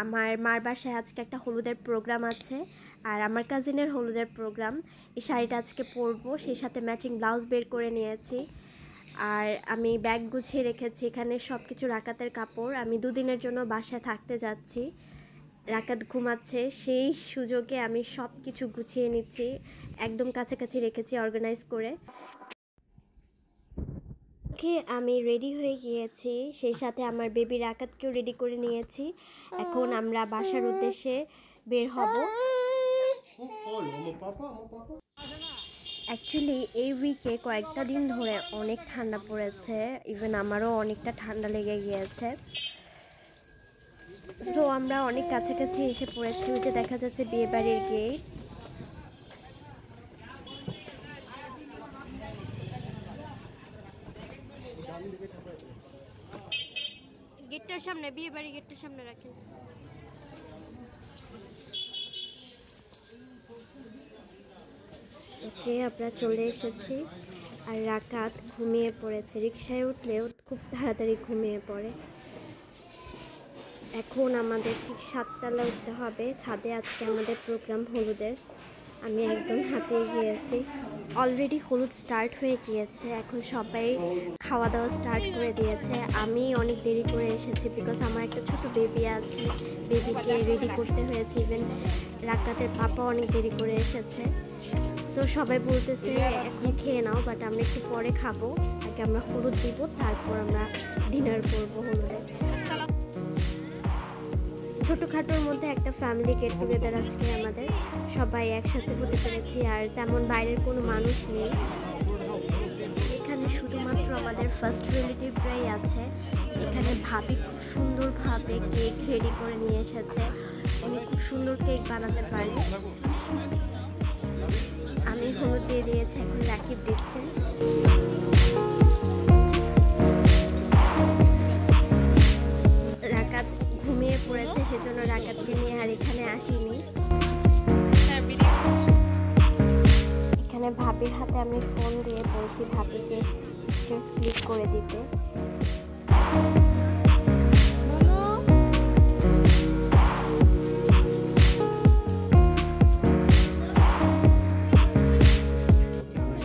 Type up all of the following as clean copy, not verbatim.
আমার মার বাসায় আজকে একটা হলুদের প্রোগ্রাম আছে আর আমার কাজিনের হলুদের প্রোগ্রাম। এই শাড়িটা আজকে পরবো, সেই সাথে ম্যাচিং ব্লাউজ বের করে নিয়েছি। আর আমি ব্যাগ গুছিয়ে রেখেছি, এখানে সব কিছু রাকাতের কাপড়। আমি দুদিনের জন্য বাসায় থাকতে যাচ্ছি, রাকাত ঘুমাচ্ছে, সেই সুযোগে আমি সব কিছু গুছিয়ে নিচ্ছি, একদম কাছাকাছি রেখেছি অর্গানাইজ করে। ওকে, আমি রেডি হয়ে গিয়েছি, সেই সাথে আমার বেবি রাকাতকেও রেডি করে নিয়েছি। এখন আমরা বাসার উদ্দেশ্যে বের হব। অ্যাকচুয়ালি এই উইকে কয়েকটা দিন ধরে অনেক ঠান্ডা পড়েছে, ইভেন আমারও অনেকটা ঠান্ডা লেগে গিয়েছে। সো আমরা অনেক কাছাকাছি এসে পড়েছি, ওই যে দেখা যাচ্ছে বিয়েবাড়ির গেট। গেটটার সামনে, বিয়েবাড়ি গেটটার সামনে রাখেন। ওকে, আমরা চলে এসেছি। আর রাকাত ঘুমিয়ে পড়েছে, রিকশায় উঠলেও খুব তাড়াতাড়ি ঘুমিয়ে পড়ে। এখন আমাদের ঠিক 7 তলা উঠতে হবে, ছাদে আজকে আমাদের প্রোগ্রাম হলুদের। আমি একদম হাঁপিয়ে গিয়েছি, অলরেডি হলুদ স্টার্ট হয়ে গিয়েছে, এখন সবাই খাওয়া দাওয়া স্টার্ট করে দিয়েছে। আমি অনেক দেরি করে এসেছি বিকজ আমার একটা ছোট বেবি আছে, বেবিকে রেডি করতে হয়েছে। ইভেন রাকাতের পাপা অনেক দেরি করে এসেছে। সো সবাই বলতেছে এখন খেয়ে নাও, বাট আমরা একটু পরে খাবো, আগে আমরা হলুদ দিব, তারপর আমরা ডিনার করবো হলুদে। ছোটোখাটোর মধ্যে একটা ফ্যামিলি গেট টুগেদার আজকে আমাদের, সবাই একসাথে হতে পেরেছি, আর তেমন বাইরের কোনো মানুষ নেই। এখানে শুধুমাত্র আমাদের ফার্স্ট রিলেটিভরাই আছে। এখানে ভাবি খুব সুন্দরভাবে কেক রেডি করে নিয়ে এসেছে, উনি খুব সুন্দর কেক বানাতে পারে। আমি হলুদ দিয়ে দিয়েছি, এখন রাকিব দিচ্ছে। রাকাত ঘুমিয়ে পড়েছে, সেজন্য রাকাতকে নিয়ে আর এখানে আসিনি। এখানে ভাবির হাতে আমি ফোন দিয়ে বলছি ভাবিকে পিকচার্স ক্লিক করে দিতে।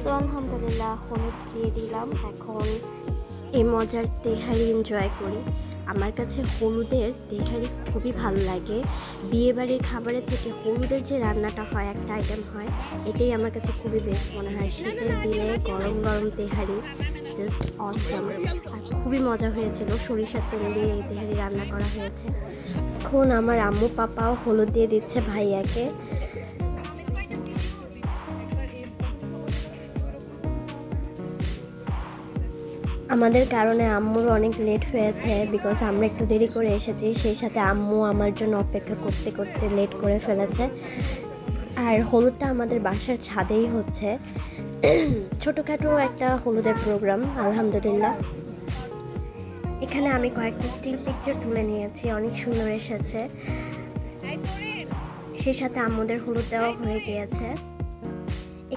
তো আলহামদুলিল্লাহ হলুদ দিয়ে দিলাম, এখন এই মজার তেহারি এনজয় করি। আমার কাছে হলুদের তেহারি খুবই ভালো লাগে, বিয়েবাড়ির খাবারের থেকে হলুদের যে রান্নাটা হয়, একটা আইটেম হয়, এটাই আমার কাছে খুবই বেস্ট মনে হয়। শীতের দিনে গরম গরম তেহারি জাস্ট অসাম, আর খুবই মজা হয়েছিল। সরিষার তেল দিয়ে এই তেহারি রান্না করা হয়েছে। এখন আমার আম্মু পাপাও হলুদ দিয়ে দিচ্ছে ভাইয়াকে। আমাদের কারণে আম্মুর অনেক লেট হয়েছে বিকজ আমরা একটু দেরি করে এসেছি, সেই সাথে আম্মু আমার জন্য অপেক্ষা করতে করতে লেট করে ফেলেছে। আর হলুদটা আমাদের বাসার ছাদেই হচ্ছে, ছোটোখাটো একটা হলুদের প্রোগ্রাম আলহামদুলিল্লাহ। এখানে আমি কয়েকটা স্টিল পিকচার তুলে নিয়েছি, অনেক সুন্দর এসেছে। সেই সাথে আম্মুদের হলুদ দেওয়া হয়ে গিয়েছে।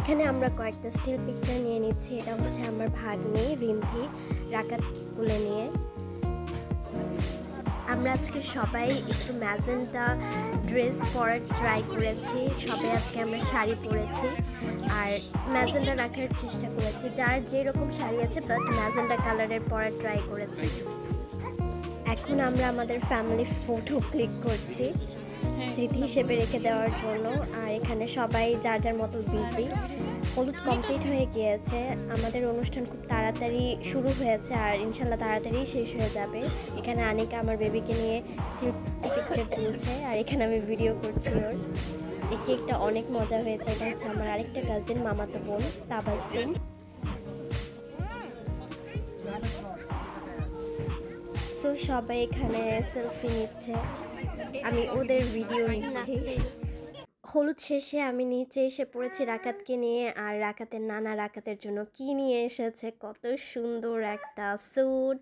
এখানে আমরা কয়েকটা স্টিল পিকচার নিয়ে নিচ্ছি। এটা হচ্ছে আমার ভাগ্নি রিন্থি রাকাত কোলে নিয়ে। আমরা আজকে সবাই একটু ম্যাজেন্টা ড্রেস পরার ট্রাই করেছি, সবাই আজকে আমরা শাড়ি পরেছি আর ম্যাজেন্টা রাখার চেষ্টা করেছি, যার যেরকম শাড়ি আছে বাট ম্যাজেন্টা কালারের পরার ট্রাই করেছি। এখন আমরা আমাদের ফ্যামিলি ফটো ক্লিক করছি স্মৃতি হিসেবে রেখে দেওয়ার জন্য। আর এখানে সবাই যার যার মতো বিজি। হলুদ কমপ্লিট হয়ে গিয়েছে, আমাদের অনুষ্ঠান খুব তাড়াতাড়ি শুরু হয়েছে আর ইনশাল্লাহ তাড়াতাড়ি শেষ হয়ে যাবে। এখানে আনিকা আমার বেবিকে নিয়ে স্টিল পিকচার তুলছে আর এখানে আমি ভিডিও করছি ওর। এই কেকটা অনেক মজা হয়েছে, এটা হচ্ছে আমার আরেকটা কাজিন মামাতো বোন তাবাসসুম। সো সবাই এখানে সেলফি নিচ্ছে, আমি ওদের ভিডিও নিচ্ছি। হলুদ শেষে আমি নিচে এসে পড়েছি রাকাতকে নিয়ে, আর রাকাতের নানা রাকাতের জন্য কি নিয়ে এসেছে, কত সুন্দর একটা স্যুট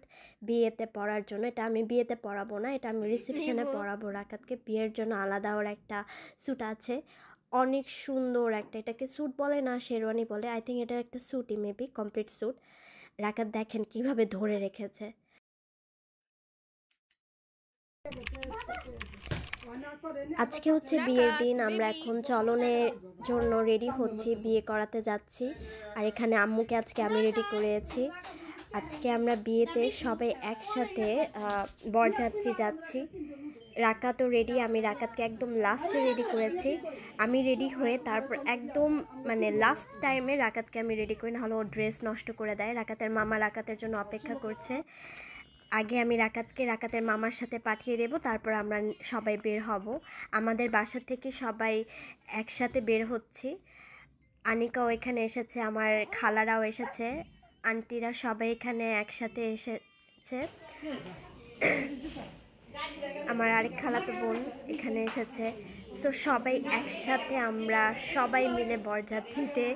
বিয়েতে পরার জন্য। এটা আমি বিয়েতে পরাবো না, এটা আমি রিসেপশনে পরাবো রাকাতকে, বিয়ের জন্য আলাদা ওর একটা স্যুট আছে, অনেক সুন্দর একটা। এটাকে স্যুট বলে না শেরওয়ানি বলে, আই থিঙ্ক এটা একটা স্যুটই, মেবি কমপ্লিট স্যুট। রাকাত দেখেন কিভাবে ধরে রেখেছে। আজকে হচ্ছে বিয়ের দিন। আমরা এখন চলনের জন্য রেডি হচ্ছি, বিয়ে করাতে যাচ্ছি। আর এখানে আম্মুকে আজকে আমি রেডি করেছি। আজকে আমরা বিয়েতে সবাই একসাথে বরযাত্রী যাচ্ছি। রাকাতও রেডি, আমি রাকাতকে একদম লাস্টে রেডি করেছি। আমি রেডি হয়ে তারপর একদম মানে লাস্ট টাইমে রাকাতকে আমি রেডি করি, নাহলে ও ড্রেস নষ্ট করে দেয়। রাকাতের মামা রাকাতের জন্য অপেক্ষা করছে। আগে আমি রাকাতকে রাকাতের মামার সাথে পাঠিয়ে দেব, তারপর আমরা সবাই বের হব। আমাদের বাসা থেকে সবাই একসাথে বের হচ্ছি। আনিকাও এখানে এসেছে, আমার খালারাও এসেছে, আন্টিরা সবাই এখানে একসাথে এসেছে। আমার আরেক খালাতো বোন এখানে এসেছে। সো সবাই একসাথে আমরা সবাই মিলে বরযাত্রীতে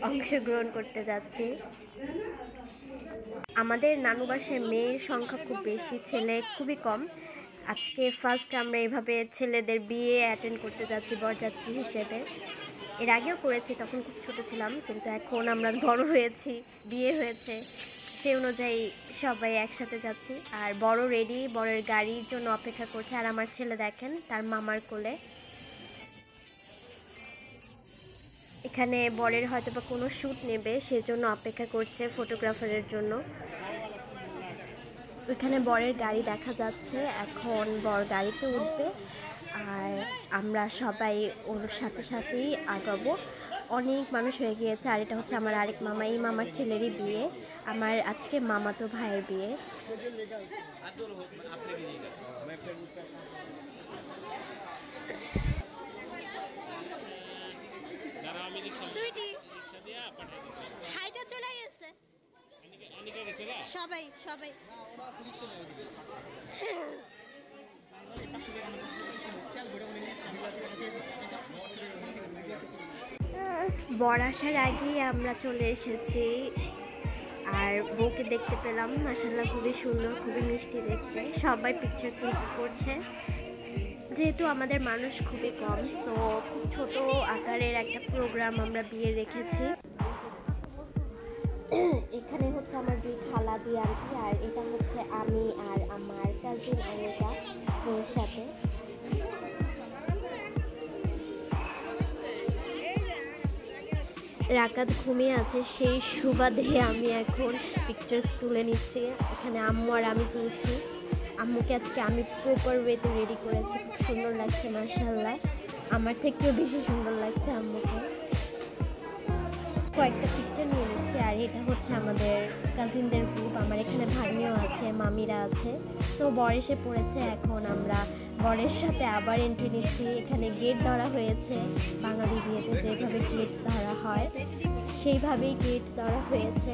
অংশগ্রহণ করতে যাচ্ছি। আমাদের নানু বাসায় মেয়ের সংখ্যা খুব বেশি, ছেলে খুবই কম। আজকে ফার্স্ট আমরা এভাবে ছেলেদের বিয়ে অ্যাটেন্ড করতে যাচ্ছি বরযাত্রী হিসেবে। এর আগেও করেছি, তখন খুব ছোট ছিলাম, কিন্তু এখন আমরা বড় হয়েছি, বিয়ে হয়েছে, সেই অনুযায়ী সবাই একসাথে যাচ্ছি। আর বড় রেডি, বরের গাড়ির জন্য অপেক্ষা করছে। আর আমার ছেলে দেখেন তার মামার কোলে। এখানে বরের হয়তো বা কোনো শ্যুট নেবে, সেজন্য অপেক্ষা করছে ফটোগ্রাফারের জন্য। ওইখানে বরের গাড়ি দেখা যাচ্ছে, এখন বর গাড়িতে উঠবে আর আমরা সবাই ওর সাথে সাথেই আগাবো। অনেক মানুষ হয়ে গিয়েছে। আর এটা হচ্ছে আমার আরেক মামা, এই মামার ছেলেরই বিয়ে, আমার আজকে মামাতো ভাইয়ের বিয়ে। সবাই সবাই বর আসার আগেই আমরা চলে এসেছি আর বউকে দেখতে পেলাম। মাশাআল্লাহ খুবই সুন্দর, খুবই মিষ্টি দেখতে। সবাই পিকচার ক্লিক করছে। যেহেতু আমাদের মানুষ খুবই কম, সো খুব ছোট আকারের একটা প্রোগ্রাম আমরা বিয়ে রেখেছি। এখানে হচ্ছে আমার দুই খালা, দুই আন্টি, আর এটা হচ্ছে আমি আর আমার কাজিন আনিকা ওর সাথে। রাকাত ঘুমিয়ে আছে, সেই সুবাদে আমি এখন পিকচার্স তুলে নিচ্ছি। এখানে আম্মু আর আমি তুলছি। আম্মুকে আজকে আমি প্রপার ওয়েতে রেডি করেছি, খুব সুন্দর লাগছে মাশাআল্লাহ। আমার থেকেও বেশি সুন্দর লাগছে আম্মুকে। কয়েকটা পিকচার নিয়ে নিচ্ছি। আর এটা হচ্ছে আমাদের কাজিনদের গ্রুপ, আমার এখানে ভাগ্নিও আছে, মামিরা আছে। সো বর এসে পড়েছে, এখন আমরা বরের সাথে আবার এন্ট্রি নিচ্ছি। এখানে গেট ধরা হয়েছে, বাঙালি বিয়েতে যেভাবে গেট ধরা হয় সেইভাবেই গেট ধরা হয়েছে।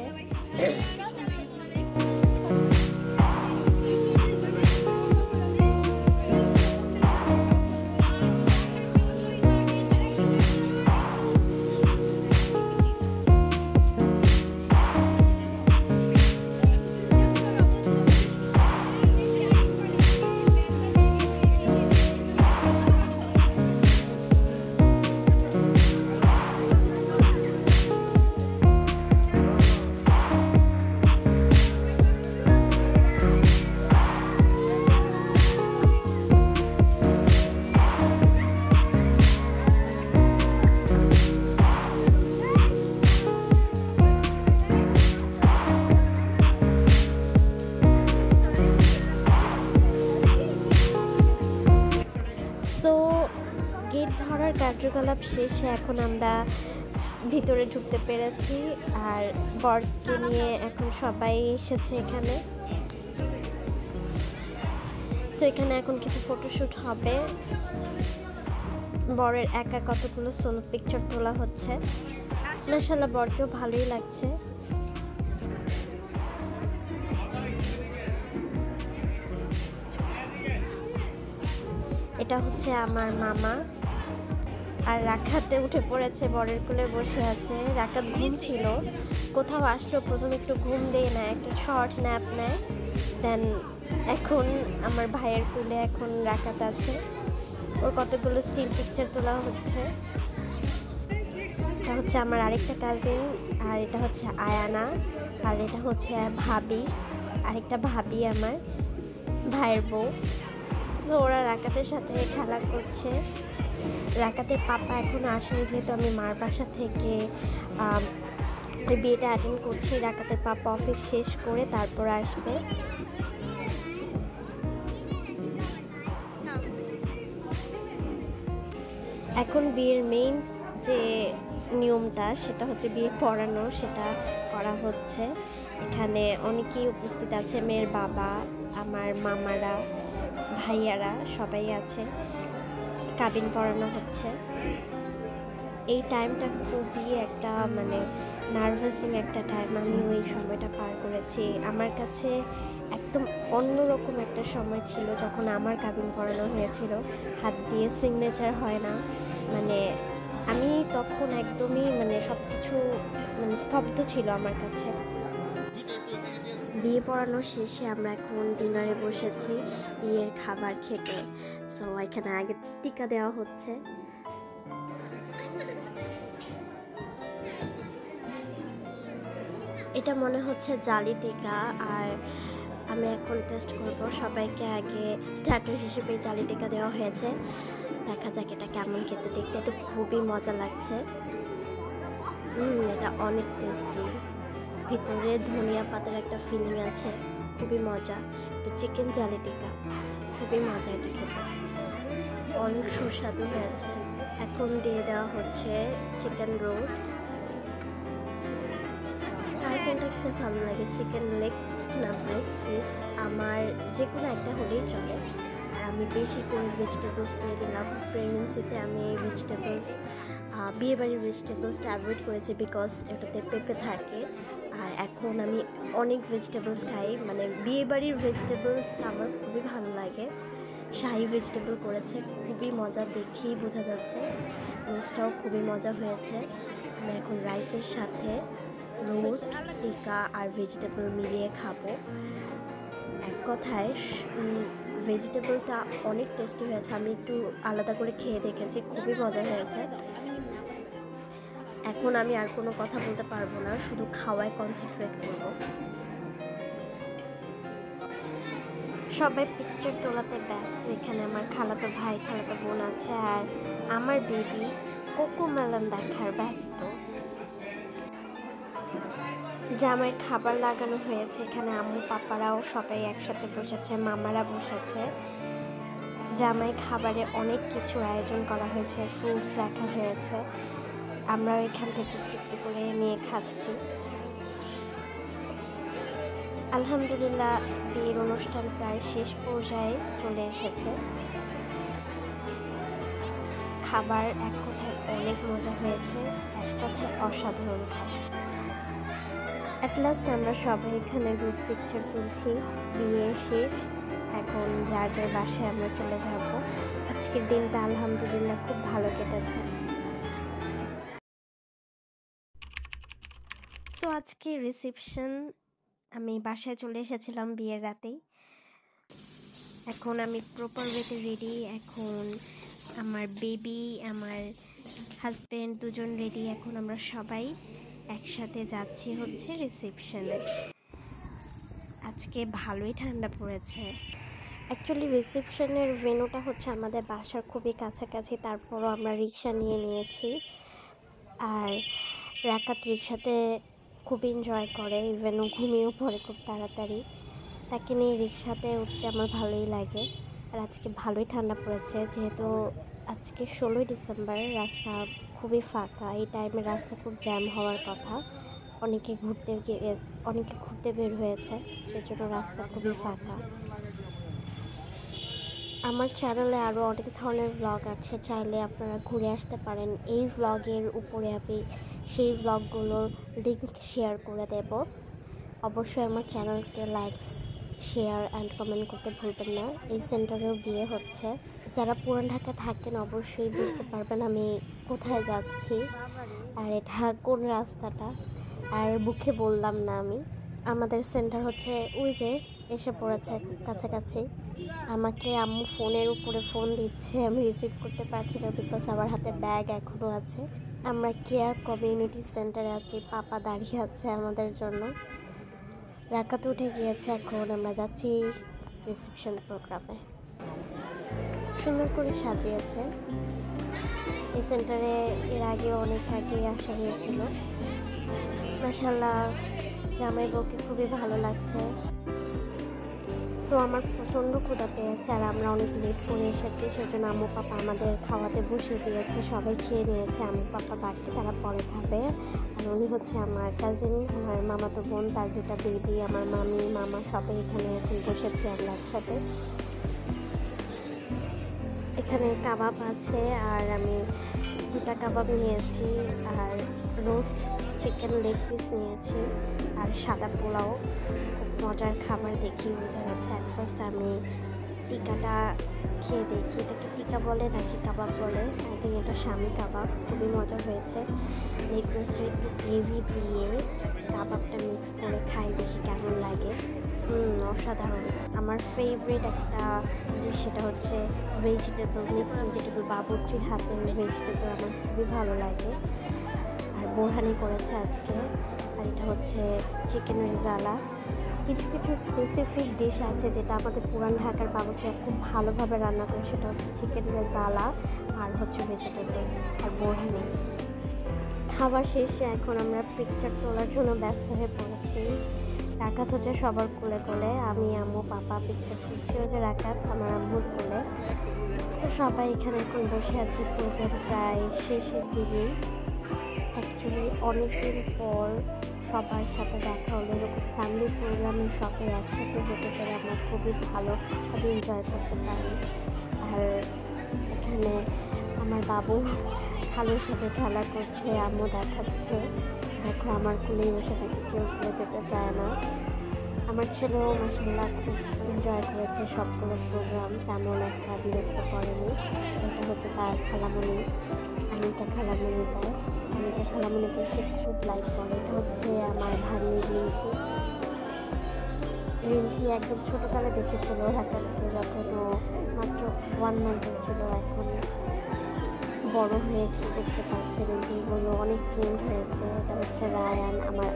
সো গেট ধরার কার্যকলাপ শেষে এখন আমরা ভিতরে ঢুকতে পেরেছি। আর বরকে নিয়ে এখন সবাই এসেছে এখানে। সো এখানে এখন কিছু ফটোশ্যুট হবে। বরের একা কতগুলো সোলো পিকচার তোলা হচ্ছে। মাশাআল্লাহ বরকেও ভালোই লাগছে। এটা হচ্ছে আমার মামা। আর রাকাতে উঠে পড়েছে, বরের কোলে বসে আছে। রাকাত ঘুম ছিল, কোথাও আসলো প্রথমে একটু ঘুম দিয়ে নেয়, একটা শর্ট ন্যাপ নেয়, দেন এখন আমার ভাইয়ের কোলে এখন রাকাত আছে। ওর কতগুলো স্টিল পিকচার তোলা হচ্ছে। এটা হচ্ছে আমার আরেকটা কাজিন, আর এটা হচ্ছে আয়ানা, আর এটা হচ্ছে ভাবি, আরেকটা ভাবি আমার ভাইয়ের বউ। সো ওরা রাকাতের সাথে খেলা করছে। রাকাতের পাপা এখনও আসেনি, যেহেতু আমি মার বাসা থেকে ওই বিয়েটা অ্যাটেন্ড করছি। রাকাতের পাপা অফিস শেষ করে তারপর আসবে। এখন বিয়ের মেইন যে নিয়মটা সেটা হচ্ছে বিয়ে পড়ানো, সেটা করা হচ্ছে। এখানে অনেকেই উপস্থিত আছে, মেয়ের বাবা, আমার মামারা, ভাইয়ারা সবাই আছে। কাবিন পড়ানো হচ্ছে। এই টাইমটা খুবই একটা মানে নার্ভাসিং একটা টাইম। আমি ওই সময়টা পার করেছি। আমার কাছে একদম অন্যরকম একটা সময় ছিল যখন আমার কাবিন পড়ানো হয়েছিল। হাত দিয়ে সিগনেচার হয় না, মানে আমি তখন একদমই মানে সব কিছু মানে স্তব্ধ ছিল আমার কাছে। বিয়ে পড়ানো শেষে আমরা এখন ডিনারে বসেছি বিয়ের খাবার খেতে। সো এখানে আগে টিকা দেওয়া হচ্ছে। এটা মনে হচ্ছে জালি টিকা, আর আমি এখন টেস্ট করব। সবাইকে আগে স্টার্টার হিসেবে জালি টিকা দেওয়া হয়েছে। দেখা যাক এটা কেমন খেতে। দেখতে তো খুবই মজা লাগছে। এটা অনেক টেস্টি। ভিতরে ধনিয়া পাতার একটা ফিলিং আছে, খুবই মজা। এটা চিকেন জালি টিকা, খুবই মজা এটা খেতে, অনেক সুস্বাদু হয়েছে। এখন দিয়ে দেওয়া হচ্ছে চিকেন রোস্ট। কার কোনটা খেতে ভালো লাগে, চিকেন লেগ পিস না ব্রেস্ট পিস? আমার যে কোনো একটা হলেই চলে। আর আমি বেশি করে ভেজিটেবলস দিয়ে দিলাম। প্রেগনেন্সিতে আমি ভেজিটেবলস, বিয়েবাড়ির ভেজিটেবলসটা অ্যাভয়েড করেছি বিকজ এটাতে পেঁপে থাকে। আর এখন আমি অনেক ভেজিটেবলস খাই, মানে বিয়েবাড়ির ভেজিটেবলসটা আমার খুবই ভালো লাগে। শাহি ভেজিটেবল করেছে, খুবই মজা, দেখেই বোঝা যাচ্ছে। রোস্টটাও খুবই মজা হয়েছে। আমি এখন রাইসের সাথে রোস্ট, টিকা আর ভেজিটেবল মিলিয়ে খাবো। এক কথায় ভেজিটেবলটা অনেক টেস্টি হয়েছে। আমি একটু আলাদা করে খেয়ে দেখেছি, খুবই মজা হয়েছে। এখন আমি আর কোনো কথা বলতে পারবো না, শুধু খাওয়ায় কনসেন্ট্রেট করবো। সবাই পিকচার তোলাতে ব্যস্ত। এখানে আমার খালাতো ভাই, খালাতো বোন আছে, আর আমার বেবি কোকোমেলন দেখার ব্যস্ত। জামাইয়ের খাবার লাগানো হয়েছে, এখানে আম্মু পাপারাও সবাই একসাথে বসেছে, মামারা বসেছে। জামাই খাবারে অনেক কিছু আয়োজন করা হয়েছে, ফ্রুটস রাখা হয়েছে। আমরা এখান থেকে একটু করে নিয়ে খাচ্ছি। আলহামদুলিল্লাহ, বিয়ের অনুষ্ঠান প্রায় শেষ পর্যায়ে চলে এসেছে। খাবার এক কথায় অনেক মজা হয়েছে, এক কথায় অসাধারণ খাবার। অ্যাট লাস্ট আমরা সবাই এখানে গ্রুপ পিকচার তুলছি। বিয়ে শেষ, এখন যার যার বাসায় আমরা চলে যাব। আজকের দিনটা আলহামদুলিল্লাহ খুব ভালো কেটেছে। তো আজকে রিসেপশন, আমি বাসায় চলে এসেছিলাম বিয়ের রাতেই। এখন আমি প্রপার ওয়েতে রেডি। এখন আমার বেবি, আমার হাজব্যান্ড দুজন রেডি। এখন আমরা সবাই একসাথে যাচ্ছি হচ্ছে রিসেপশনে। আজকে ভালোই ঠান্ডা পড়েছে। অ্যাকচুয়ালি রিসেপশনের ভেন্যুটা হচ্ছে আমাদের বাসার খুবই কাছাকাছি, তারপরও আমরা রিক্সা নিয়ে নিয়েছি। আর রাকাত রিক্সাতে খুব এনজয় করে, ইভেন ও ঘুমিয়েও পড়ে খুব তাড়াতাড়ি। তাকে নিয়ে রিক্সাতে উঠতে আমার ভালোই লাগে। আর আজকে ভালোই ঠান্ডা পড়েছে, যেহেতু আজকে 16ই ডিসেম্বর, রাস্তা খুবই ফাঁকা। এই টাইমে রাস্তা খুব জ্যাম হওয়ার কথা। অনেকে ঘুরতে বের হয়েছে, সেজন্য রাস্তা খুবই ফাঁকা। আমার চ্যানেলে আরও অনেক ধরনের ভ্লগ আছে, চাইলে আপনারা ঘুরে আসতে পারেন। এই ভ্লগের উপরে আমি সেই ভ্লগগুলোর লিঙ্ক শেয়ার করে দেব। অবশ্যই আমার চ্যানেলকে লাইকস, শেয়ার অ্যান্ড কমেন্ট করতে ভুলবেন না। এই সেন্টারেও বিয়ে হচ্ছে। যারা পুরান ঢাকা থাকেন অবশ্যই বুঝতে পারবেন আমি কোথায় যাচ্ছি আর এটা কোন রাস্তাটা। আর মুখে বললাম না আমি। আমাদের সেন্টার হচ্ছে ওই যে এসে পড়েছে কাছাকাছি। আমাকে আম্মু ফোনের উপরে ফোন দিচ্ছে, আমি রিসিভ করতে পারছি না বিকজ আমার হাতে ব্যাগ এখনও আছে। আমরা কেয়ার কমিউনিটি সেন্টারে আছি, পাপা দাঁড়িয়ে আছে আমাদের জন্য। রাকাত উঠে গিয়েছে, এখন আমরা যাচ্ছি রিসেপশন প্রোগ্রামে। সুন্দর করে সাজিয়েছে। এই সেন্টারে এর আগে অনেক আগে আসা হয়েছিল। মাশাআল্লাহ, জামাই বউকে খুবই ভালো লাগছে। সো আমার প্রচণ্ড ক্ষুধা পেয়েছে আর আমরা অনেক লেট করে এসেছি, সেজন্য আম্মু পাপা আমাদের খাওয়াতে বসিয়ে দিয়েছে। সবাই খেয়ে নিয়েছে, আম্মু পাপা বাকি তারা পরে খাবে। আর উনি হচ্ছে আমার কাজিন, আমার মামাতো বোন, তার দুটা বেবি, আমার মামি মামা সবাই এখানে এখন বসেছি আমরা একসাথে। এখানে কাবাব আছে আর আমি দুটা কাবাব নিয়েছি, আর রোস্ট চিকেন লেগ পিস নিয়েছি, আর সাদা পোলাও। খুব মজার খাবার, দেখি বোঝা যাচ্ছে। অ্যাট ফার্স্ট আমি টিকাটা খেয়ে দেখি, এটাকে টিকা বলে নাকি কাবাব বলে। আই থিঙ্ক এটা স্বামী কাবাব। খুবই মজা হয়েছে। লেগ রোস্টের একটু গ্রেভি দিয়ে কাবাবটা মিক্স করে খাই, দেখি কেমন লাগে। অসাধারণ। আমার ফেভারিট একটা ডিশ, সেটা হচ্ছে ভেজিটেবল, মিক্স ভেজিটেবল, বাবুর্চির হাতের ভেজিটেবল আমার খুবই ভালো লাগে। আর বোরহানি করেছে আজকে। আর এটা হচ্ছে চিকেন রেজালা। কিছু কিছু স্পেসিফিক ডিশ আছে যেটা আমাদের পুরান ঢাকার বাবুর্চিরা খুব ভালোভাবে রান্না করে, সেটা হচ্ছে চিকেন রেজালা আর হচ্ছে ভেজিটেবল আর বোরহানি। খাবার শেষে এখন আমরা পিকচার তোলার জন্য ব্যস্ত হয়ে পড়েছি। রাকাত হচ্ছে সবার কোলে কোলে, আমি আম্মু পাপা পিকচার তুলছি। ওই যে রাকাত আমার আম্মুর কোলে। তো সবাই এখানে এখন বসে আছি প্রোগ্রাম প্রায় শেষের দিকেই। অ্যাকচুয়ালি অনেকদিন পর সবার সাথে দেখা হলো, এরকম ফ্যামিলি প্রোগ্রামে সবাই একসাথে হতে পারে আমরা খুবই ভালোভাবে এনজয় করতে পারি। আর এখানে আমার বাবু খালুর সাথে খেলা করছে, আম্মু দেখাচ্ছে, দেখো আমার কোলেই বসে থাকে, কেউ করে যেতে চায় না। আমার ছেলেও মাশাআল্লাহ খুব এনজয় করেছে সবগুলো প্রোগ্রাম, তেমন একটা বিরক্ত করেনি। এটা হচ্ছে তার খালামণি, আনিকা খালামণি তার। আনিকা খালামণিকে সে খুব লাইক করে। এটা হচ্ছে আমার ভাগ্নি রিন্থি। রিন্থি একদম ছোটোকালে দেখেছিল ঢাকাতে, যখন ও মাত্র 1 মান্থের ছিল। এখন বড় হয়ে দেখতে পাচ্ছে রিন্থিগুলো অনেক চেঞ্জ হয়েছে। এটা হচ্ছে রায়ান, আমার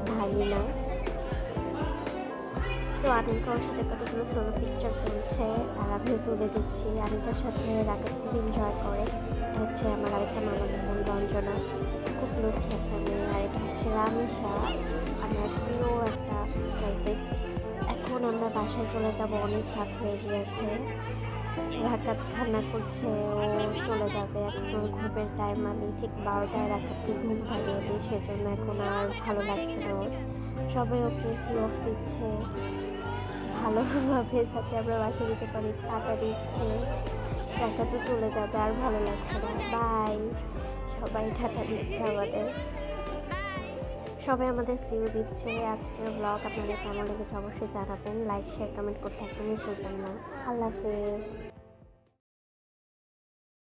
ভাগিনা। সো আনিকা ওর সাথে কতগুলো সোলো পিকচার তুলছে আর আমিও তুলে দিচ্ছি। আনিকার সাথে রাকাত খুব এনজয় করে। এটা হচ্ছে আমার আরেকটা মামাতো বোন রঞ্জনা, খুব লক্ষ্মী একটা মেয়ে। আর এটা হচ্ছে রামিশা, আমার প্রিয় একটা কাজিন। এখন আমরা বাসায় চলে যাব, অনেক রাত হয়ে গিয়েছে। রাকাত খান্না করছে, ও চলে যাবে। এখন ওর ঘুমের টাইম, আমি ঠিক 12টায় রাকাতকে ঘুম পাড়িয়ে দিই, সেজন্য এখন আর ভালো লাগছে না ওর। সবাই ওকে সি অফ দিচ্ছে ভালোভাবে, যাতে আমরা বাসা দিতে পারি, টাকা দিচ্ছে। টাকা তো চলে যাবে, আর ভালো লাগছে না। বাই। সবাই টাকা দিচ্ছে আমাদের, সবাই আমাদের সিউ দিচ্ছে। আজকের ব্লগ আপনাদের কেমন লেগেছে অবশ্যই জানাবেন। লাইক শেয়ার কমেন্ট করতে একদমই ভুলবেন না। আল্লাহ হাফেজ।